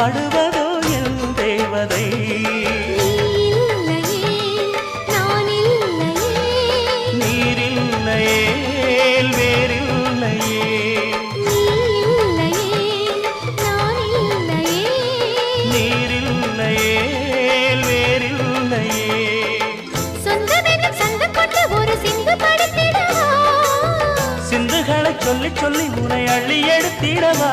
பாடுவதோ என் தேவதை நீரில்லையே வேறில்லையே நீரில்லையே வேறில்லையே சிந்துகளை சொல்லி சொல்லி உன்னை அள்ளி எடுத்திடவா